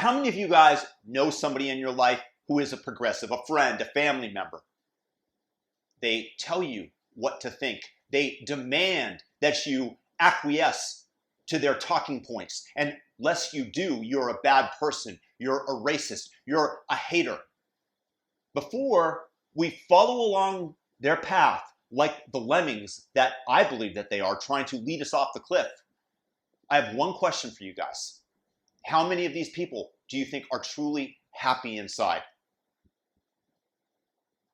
How many of you guys know somebody in your life who is a progressive, a friend, a family member? They tell you what to think. They demand that you acquiesce to their talking points. And unless you do, you're a bad person. You're a racist. You're a hater. Before we follow along their path, like the lemmings that I believe that they are, trying to lead us off the cliff, I have one question for you guys. How many of these people do you think are truly happy inside?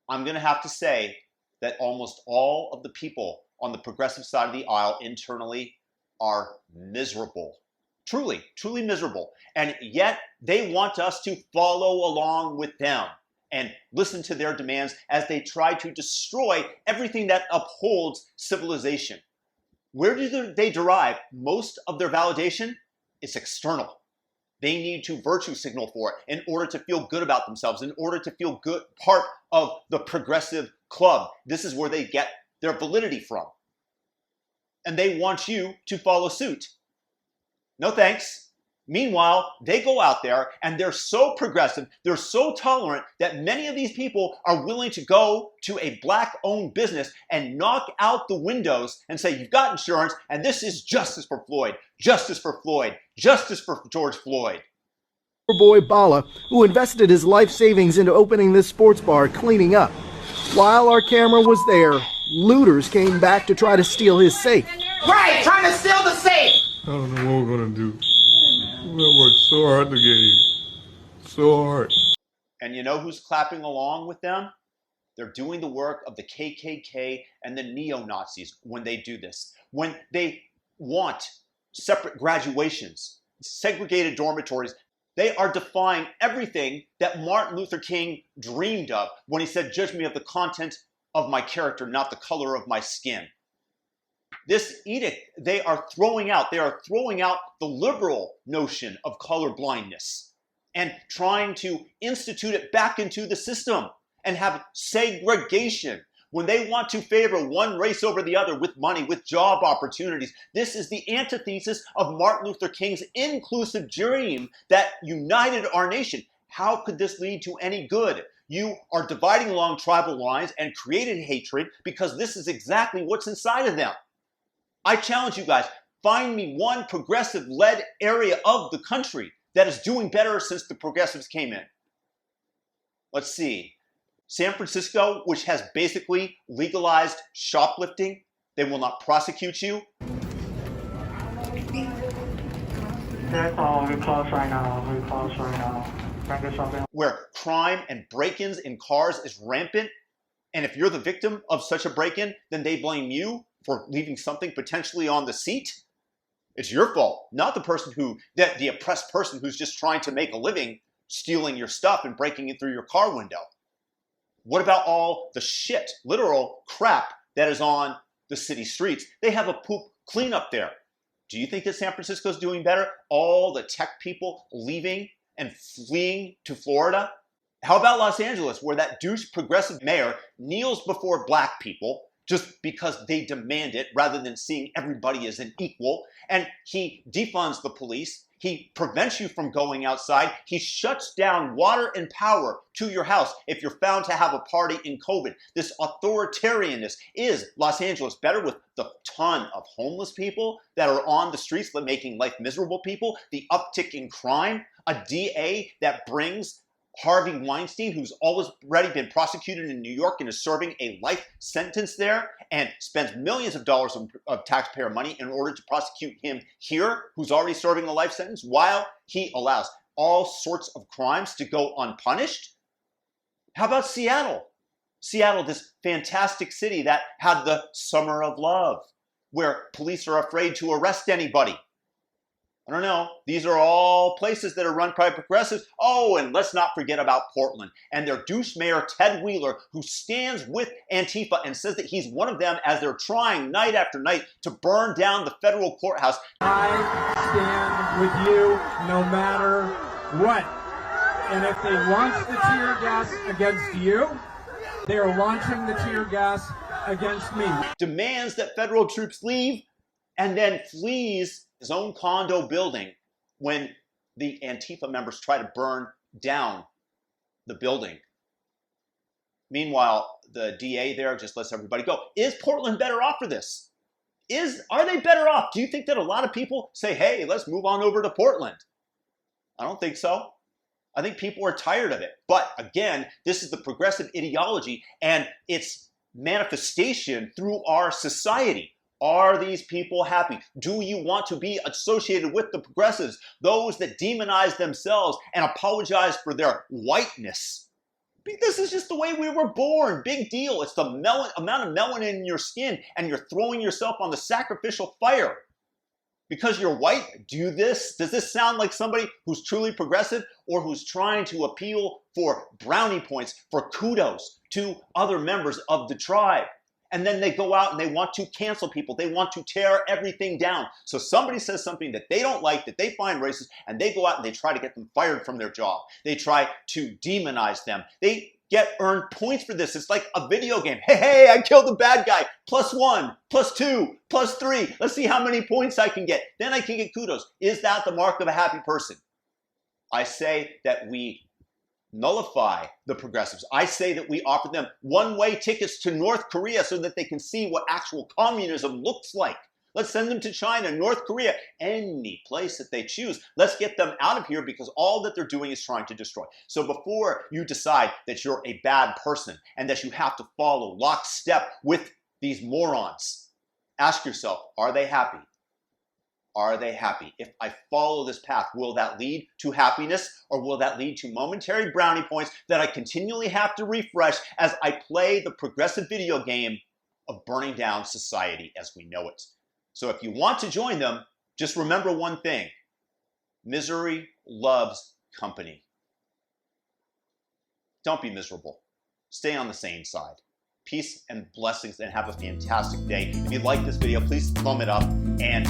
I'm going to have to say that almost all of the people on the progressive side of the aisle internally are miserable. Truly, truly miserable. And yet they want us to follow along with them and listen to their demands as they try to destroy everything that upholds civilization. Where do they derive most of their validation? It's external. They need to virtue signal for it in order to feel good about themselves, in order to feel good, part of the progressive club. This is where they get their validity from. And they want you to follow suit. No thanks. Meanwhile, they go out there and they're so progressive, they're so tolerant that many of these people are willing to go to a black-owned business and knock out the windows and say, you've got insurance, and this is justice for Floyd, justice for Floyd, justice for George Floyd. Boy Bala, who invested his life savings into opening this sports bar, cleaning up. While our camera was there, looters came back to try to steal his safe. Right, trying to steal the safe. I don't know what we're gonna do. We're gonna work so hard to get here. So hard. And you know who's clapping along with them? They're doing the work of the KKK and the neo-Nazis when they do this. When they want separate graduations, segregated dormitories, they are defying everything that Martin Luther King dreamed of when he said, judge me of the content of my character, not the color of my skin. This edict they are throwing out the liberal notion of color blindness and trying to institute it back into the system and have segregation when they want to favor one race over the other with money, with job opportunities. This is the antithesis of Martin Luther King's inclusive dream that united our nation. How could this lead to any good? You are dividing along tribal lines and created hatred because this is exactly what's inside of them. I challenge you guys, find me one progressive-led area of the country that is doing better since the progressives came in. Let's see. San Francisco, which has basically legalized shoplifting, they will not prosecute you. That's all. We're close right now. We're close right now. Where crime and break-ins in cars is rampant, and if you're the victim of such a break-in, then they blame you for leaving something potentially on the seat. It's your fault, not the oppressed person who's just trying to make a living stealing your stuff and breaking it through your car window. What about all the shit, literal crap that is on the city streets? They have a poop cleanup there. Do you think that San Francisco is doing better? All the tech people leaving and fleeing to Florida? How about Los Angeles, where that douche progressive mayor kneels before black people just because they demand it rather than seeing everybody as an equal, and he defunds the police, he prevents you from going outside, he shuts down water and power to your house if you're found to have a party in COVID. This authoritarianness. Is Los Angeles better with the ton of homeless people that are on the streets making life miserable people, the uptick in crime, a DA that brings Harvey Weinstein, who's already been prosecuted in New York and is serving a life sentence there and spends millions of dollars of taxpayer money in order to prosecute him here, who's already serving a life sentence, while he allows all sorts of crimes to go unpunished? How about Seattle? Seattle, this fantastic city that had the summer of love, where police are afraid to arrest anybody. I don't know. These are all places that are run by progressives. Oh, and let's not forget about Portland and their douche mayor, Ted Wheeler, who stands with Antifa and says that he's one of them as they're trying night after night to burn down the federal courthouse. I stand with you no matter what. And if they launch the tear gas against you, they are launching the tear gas against me. Demands that federal troops leave and then flees his own condo building when the Antifa members try to burn down the building. Meanwhile, the DA there just lets everybody go. Is Portland better off for this? Are they better off? Do you think that a lot of people say, hey, let's move on over to Portland? I don't think so. I think people are tired of it. But again, this is the progressive ideology and its manifestation through our society. Are these people happy? Do you want to be associated with the progressives, those that demonize themselves and apologize for their whiteness? This is just the way we were born. Big deal. It's the amount of melanin in your skin, and you're throwing yourself on the sacrificial fire. Because you're white, does this sound like somebody who's truly progressive or who's trying to appeal for brownie points, for kudos to other members of the tribe? And then they go out and they want to cancel people. They want to tear everything down. So somebody says something that they don't like, that they find racist, and they go out and they try to get them fired from their job. They try to demonize them. They get earned points for this. It's like a video game. Hey, I killed the bad guy. +1, +2, +3. Let's see how many points I can get. Then I can get kudos. Is that the mark of a happy person? I say that we nullify the progressives. I say that we offer them one-way tickets to North Korea so that they can see what actual communism looks like. Let's send them to China, North Korea, any place that they choose. Let's get them out of here because all that they're doing is trying to destroy. So before you decide that you're a bad person and that you have to follow lockstep with these morons, ask yourself, are they happy? Are they happy? If I follow this path, will that lead to happiness or will that lead to momentary brownie points that I continually have to refresh as I play the progressive video game of burning down society as we know it? So if you want to join them, just remember one thing. Misery loves company. Don't be miserable. Stay on the sane side. Peace and blessings and have a fantastic day. If you like this video, please thumb it up and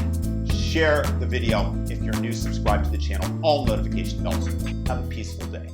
share the video. If you're new, subscribe to the channel. All notification bells. Have a peaceful day.